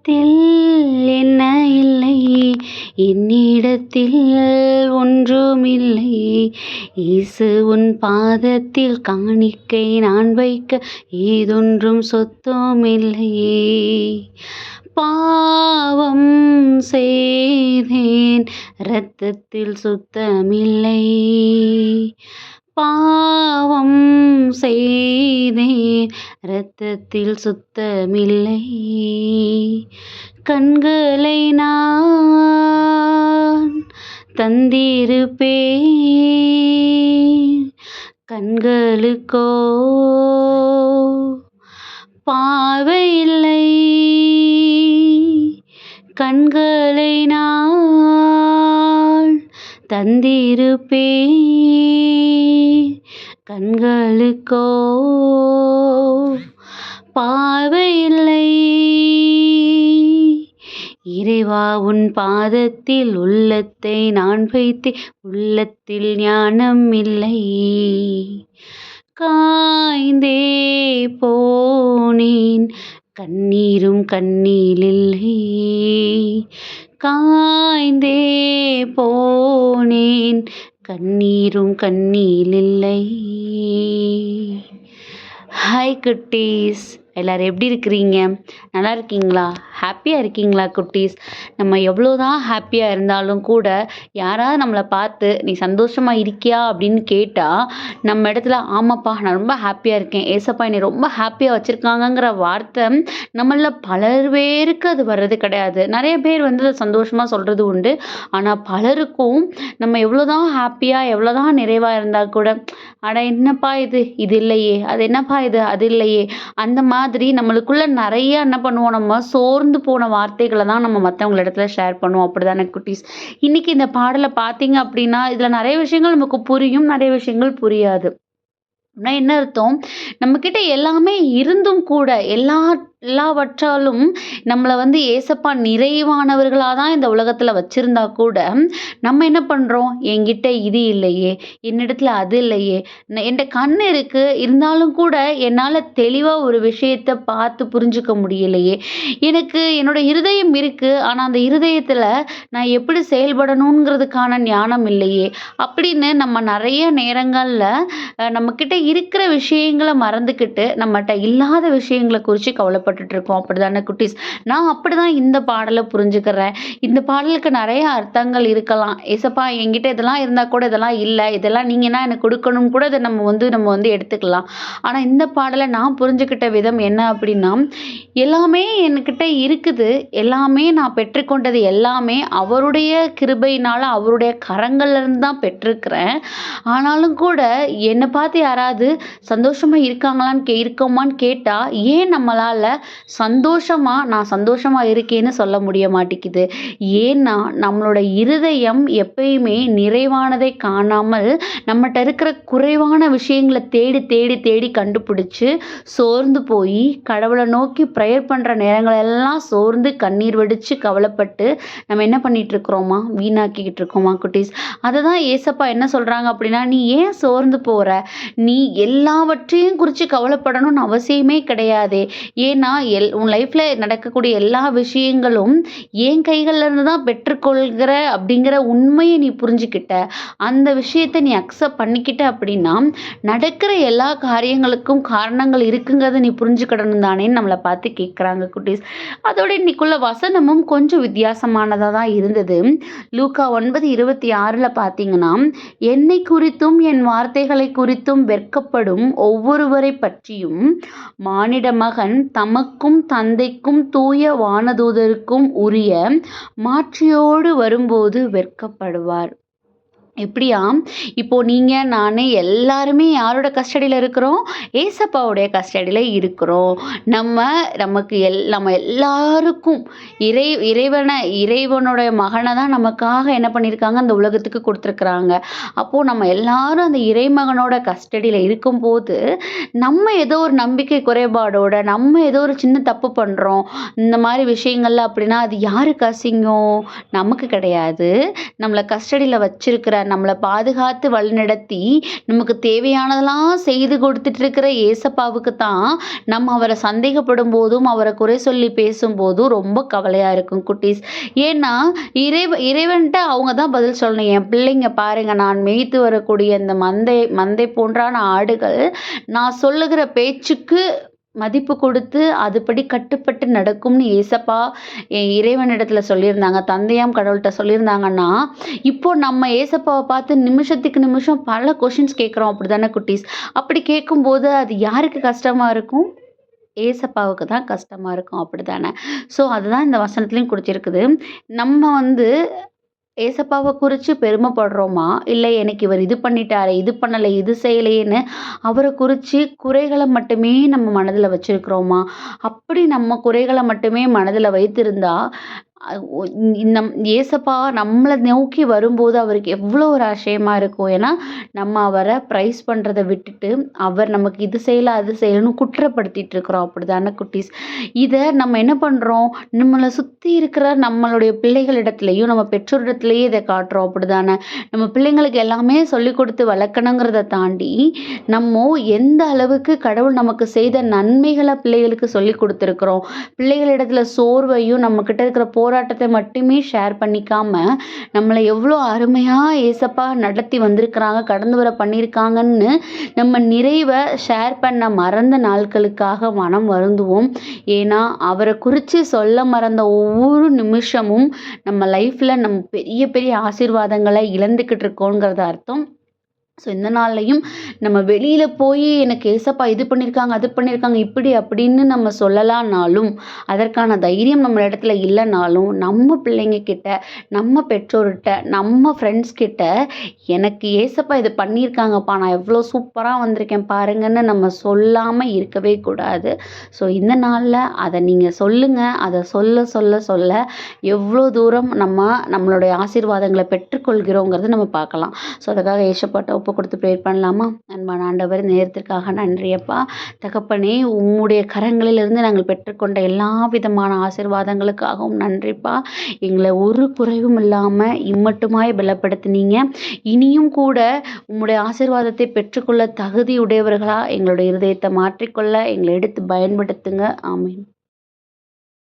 என்னிடத்தில் என்ன இல்லை, என்னிடத்தில் ஒன்றுமில்லை. இயேசு உன் பாதத்தில் காணிக்கை நான் வைக்க ஏதொன்றும் சொத்துமில்லை. பாவம் செய்தேன், இரத்தத்தில் சுத்தமில்லை. பாவம் செய்தேன், இரத்தத்தில் சுத்தமில்லை. கண்களை நான் தந்திருப்பேன், கண்களுக்கோ பார்வை இல்லை. கண்களை நான் தந்திருப்பேன், கண்களுக்கோ பார்வை இல்லை. இறைவா உன் பாதத்தில் உள்ளத்தை நான் வைத்தேன், உள்ளத்தில் ஞானம் இல்லை. காய்ந்தே போனேன், கண்ணீரும் கண்ணிலில்லை. காய்ந்தே போனேன், கண்ணீரும் கண்ணிலில்லை. ஹாய் குட்டீஸ், எல்லோரும் எப்படி இருக்கிறீங்க? நல்லா இருக்கீங்களா? ஹாப்பியாக இருக்கீங்களா குட்டீஸ்? நம்ம எவ்வளோதான் ஹாப்பியாக இருந்தாலும் கூட யாராவது நம்மளை பார்த்து நீ சந்தோஷமாக இருக்கியா அப்படின்னு கேட்டால் நம்ம இடத்துல ஆமாப்பா நான் ரொம்ப ஹாப்பியாக இருக்கேன், ஏசப்பா என்னை ரொம்ப ஹாப்பியாக வச்சுருக்காங்கங்கிற வார்த்தை நம்மள பலர் பேருக்கு அது வர்றது கிடையாது. நிறைய பேர் வந்து சந்தோஷமாக சொல்கிறது உண்டு. ஆனால் பலருக்கும் நம்ம எவ்வளோதான் ஹாப்பியாக எவ்வளோதான் நிறைவாக இருந்தால் கூட அட என்னப்பா இது இல்லையே, அது என்னப்பா இது அது இல்லையே, அந்த மாதிரி நம்மளுக்குள்ள நிறைய என்ன பண்ணுவோம், நம்ம சோர்ந்து போன வார்த்தைகளை தான் நம்ம மற்றவங்கள இடத்துல ஷேர் பண்ணுவோம். அப்படிதானே குட்டீஸ்? இன்னைக்கு இந்த பாடலை பார்த்தீங்க அப்படின்னா இதில் நிறைய விஷயங்கள் நமக்கு புரியும், நிறைய விஷயங்கள் புரியாது. அப்படின்னா என்ன அர்த்தம்? நம்மக்கிட்ட எல்லாமே இருந்தும் கூட எல்லாவற்றாலும் நம்மளை வந்து ஏசப்பா நிறைவானவர்களாக தான் இந்த உலகத்தில் வச்சுருந்தா கூட நம்ம என்ன பண்ணுறோம், என்கிட்ட இது இல்லையே, என்னிடத்துல அது இல்லையே, என்கிட்ட கண் இருக்குது இருந்தாலும் கூட என்னால் தெளிவாக ஒரு விஷயத்தை பார்த்து புரிஞ்சுக்க முடியலையே, எனக்கு என்னோட இருதயம் இருக்குது ஆனால் அந்த இருதயத்தில் நான் எப்படி செயல்படணுங்கிறதுக்கான ஞானம் இல்லையே அப்படின்னு நம்ம நிறைய நேரங்களில் நம்மக்கிட்ட இருக்கிற விஷயங்களை மறந்துக்கிட்டு நம்மகிட்ட இல்லாத விஷயங்களை குறித்து கவலைப்பட்டுட்டு இருக்கோம். அப்படிதானே குட்டீஸ்? நான் அப்படிதான் இந்த பாடலை புரிஞ்சுக்கிறேன். இந்த பாடலுக்கு நிறைய அர்த்தங்கள் இருக்கலாம். ஏசப்பா என்கிட்ட இதெல்லாம் இருந்தால் கூட இதெல்லாம் இல்லை, இதெல்லாம் நீங்கன்னா எனக்கு கொடுக்கணும் கூட இதை நம்ம வந்து எடுத்துக்கலாம். ஆனால் இந்த பாடலை நான் புரிஞ்சுக்கிட்ட விதம் என்ன அப்படின்னா, எல்லாமே என்கிட்ட இருக்குது, எல்லாமே நான் பெற்றுக்கொண்டது எல்லாமே அவருடைய கிருபையினால அவருடைய கரங்கள்ல இருந்து தான் பெற்றிருக்கிறேன். ஆனாலும் கூட என்னை பார்த்து யாராவது சந்தோஷமா இருக்கோமான்னு கேட்டா ஏன் நம்மளால நான் சந்தோஷமா இருக்கேன்னு சொல்ல முடிய மாட்டேங்குது? ஏன்னா நம்மளோட இருதயம் எப்பயுமே நிறைவானதை காணாமல் நம்மகிட்ட இருக்கிற குறைவான விஷயங்களை தேடி தேடி தேடி கண்டுபிடிச்சு சோர்ந்து போய் கடவுளை நோக்கி ப்ரேயர் பண்ற நேரங்கள் எல்லாம் சோர்ந்து கண்ணீர் வடிச்சு கவலைப்பட்டு நம்ம என்ன பண்ணிட்டு இருக்கிறோமா, வீணாக்கிக்கிட்டு இருக்கோமா குட்டீஸ்? அதை தான் ஏசப்பா என்ன சொல்றாங்க அப்படின்னா, நீ ஏன் சோர்ந்து போற, நீ எல்லாவற்றையும் குறித்து கவலைப்படணும்னு அவசியமே கிடையாது. ஏன்னா உன் லைஃப்ல நடக்கக்கூடிய எல்லா விஷயங்களும் என் கைகள்ல இருந்து தான் பெற்றுக்கொள்கிற அப்படிங்கிற உண்மையை நீ புரிஞ்சுக்கிட்ட, அந்த விஷயத்தை நீ அக்செப்ட் பண்ணிக்கிட்ட அப்படின்னா நடக்கிற எல்லா காரியங்களுக்கும் காரணங்கள் இருக்குங்கிறத நீ புரிஞ்சுக்கிடணும் தானேன்னு நம்மளை பார்த்து கேட்குறாங்க குட்டீஸ். அதோட இன்னைக்குள்ள வசனமும் கொஞ்சம் வித்தியாசமானதாக தான் இருந்தது. லூக்கா 9:26 பார்த்தீங்கன்னா, என்னை குறித்தும் என் வார்த்தைகளை குறித்தும் வெட்கப்படும் ஒவ்வொருவரை பற்றியும் மானிட மகன் தமக்கும் தந்தைக்கும் தூய வானதூதருக்கும் உரிய மாட்சியோடு வரும்போது வெட்கப்படுவார். எப்படியா? இப்போ நீங்கள் நான் எல்லாருமே யாரோட கஸ்டடியில் இருக்கிறோம்? ஏசப்பாவுடைய கஸ்டடியில் இருக்கிறோம். நம்ம எல்லாருக்கும் இறைவனுடைய மகனை தான் நமக்காக என்ன பண்ணியிருக்காங்க, அந்த உலகத்துக்கு கொடுத்துருக்குறாங்க. அப்போது நம்ம எல்லாரும் அந்த இறைமகனோட கஸ்டடியில் இருக்கும்போது நம்ம ஏதோ ஒரு நம்பிக்கை குறைபாடோட நம்ம ஏதோ ஒரு சின்ன தப்பு பண்ணுறோம் இந்த மாதிரி விஷயங்கள்ல அப்படின்னா அது யாருக்கு அசிங்கம்? நமக்கு கிடையாது. நம்மளை கஸ்டடியில் வச்சிருக்கிற நம்மளை பாதுகாத்து வழிநடத்தி நமக்கு தேவையானதெல்லாம் செய்து கொடுத்துட்டு இருக்கிற ஏசப்பாவுக்கு தான் நம்ம அவரை சந்தேகப்படும் போதும் அவரை குறை சொல்லி பேசும்போதும் ரொம்ப கவலையாக இருக்கும் குட்டீஸ். ஏன்னா இறைவன்கிட்ட அவங்க தான் பதில் சொல்லணும். என் பிள்ளைங்க பாருங்க, நான் மேய்த்து வரக்கூடிய இந்த மந்தை போன்றான ஆடுகள் நான் சொல்லுகிற பேச்சுக்கு மதிப்பு கொடுத்து அதுபடி கட்டுப்பட்டு நடக்கும்னு ஏசப்பா இறைவனிடத்துல சொல்லியிருந்தாங்க, தந்தையாம் கடவுள்கிட்ட சொல்லியிருந்தாங்கன்னா, இப்போ நம்ம ஏசப்பாவை பார்த்து நிமிஷத்துக்கு நிமிஷம் பல கொஷின்ஸ் கேட்குறோம். அப்படி தானே குட்டீஸ்? அப்படி கேட்கும்போது அது யாருக்கு கஷ்டமாக இருக்கும்? ஏசப்பாவுக்கு தான் கஷ்டமாக இருக்கும். அப்படி தானே? ஸோ அதுதான் இந்த வசனத்துலேயும் கொடுத்திருக்குது. நம்ம ஏசப்பாவை குறித்து பெருமைப்படுறோமா, இல்லை எனக்கு இவர் இது பண்ணிட்டாரே, இது பண்ணலை, இது செய்யலையேன்னு அவரை குறித்து குறைகளை மட்டுமே நம்ம மனதில் வச்சுருக்கிறோமா? அப்படி நம்ம குறைகளை மட்டுமே மனதில் வைத்திருந்தா ஏசப்பா நம்மளை நோக்கி வரும்போது அவருக்கு எவ்வளோ ஒரு ஆசையமாக இருக்கும். ஏன்னா நம்ம அவரை ப்ரைஸ் பண்ணுறதை விட்டுட்டு அவர் நமக்கு இது செய்யலை அது செய்யலைன்னு குற்றப்படுத்திட்டு இருக்கிறோம். அப்படி தானே குட்டீஸ்? இதை நம்ம என்ன பண்ணுறோம், நம்மளை சுற்றி இருக்கிற நம்மளுடைய பிள்ளைகளிடத்துலையும் நம்ம பெற்றோரிடத்துலையே இதை காட்டுறோம். அப்படி தானே? நம்ம பிள்ளைங்களுக்கு எல்லாமே சொல்லி கொடுத்து வளர்க்கணுங்கிறத தாண்டி நம்ம எந்த அளவுக்கு கடவுள் நமக்கு செய்த நன்மைகளை பிள்ளைகளுக்கு சொல்லி கொடுத்துருக்குறோம். பிள்ளைகளிடத்துல சோர்வையும் நம்மக்கிட்ட இருக்கிற போராட்டத்தை மட்டுமே ஷேர் பண்ணிக்காம நம்மளை எவ்வளோ அருமையாக ஏசப்பா நடத்தி வந்திருக்கிறாங்க, கடந்து வர பண்ணியிருக்காங்கன்னு நம்ம நிறைவை ஷேர் பண்ண மறந்த நாட்களுக்காக மனம் வருந்துவோம். ஏன்னா அவரை குறித்து சொல்ல மறந்த ஒவ்வொரு நிமிஷமும் நம்ம லைஃப்பில் நம்ம பெரிய பெரிய ஆசீர்வாதங்களை இழந்துக்கிட்டு இருக்கோங்கிறது அர்த்தம். ஸோ இந்த நாள்லையும் நம்ம வெளியில் போய் எனக்கு ஏசப்பா இது பண்ணியிருக்காங்க அது பண்ணியிருக்காங்க இப்படி அப்படின்னு நம்ம சொல்லலான்னாலும், அதற்கான தைரியம் நம்ம இடத்துல இல்லைனாலும், நம்ம பிள்ளைங்க கிட்ட, நம்ம பெற்றோர்கிட்ட, நம்ம ஃப்ரெண்ட்ஸ் கிட்ட எனக்கு ஏசப்பா இது பண்ணியிருக்காங்கப்பா, நான் எவ்வளோ சூப்பராக வந்திருக்கேன் பாருங்கன்னு நம்ம சொல்லாமல் இருக்கவே கூடாது. ஸோ இந்த நாளில் அதை நீங்கள் சொல்லுங்கள். அதை சொல்ல சொல்ல சொல்ல எவ்வளோ தூரம் நம்மளுடைய ஆசீர்வாதங்களை பெற்றுக்கொள்கிறோங்கிறது நம்ம பார்க்கலாம். ஸோ அதுக்காக ஏசப்பாட்ட ஒப்பு கொடுத்து ப்ரேயர் பண்ணலாமா? அன்பான ஆண்டவர், நேரத்திற்காக நன்றியப்பா. தகப்பனே, உம்முடைய கரங்களிலிருந்து நாங்கள் பெற்றுக்கொண்ட எல்லா விதமான ஆசீர்வாதங்களுக்காகவும் நன்றிப்பா. எங்களை ஒரு குறைவும் இல்லாமல் இம்மட்டுமாய் பலப்படுத்தினீங்க. இனியும் கூட உம்முடைய ஆசீர்வாதத்தை பெற்றுக்கொள்ள தகுதியுடையவர்களாக எங்களுடைய இருதயத்தை மாற்றிக்கொள்ள எங்களை எடுத்து பயன்படுத்துங்க. ஆமீன்.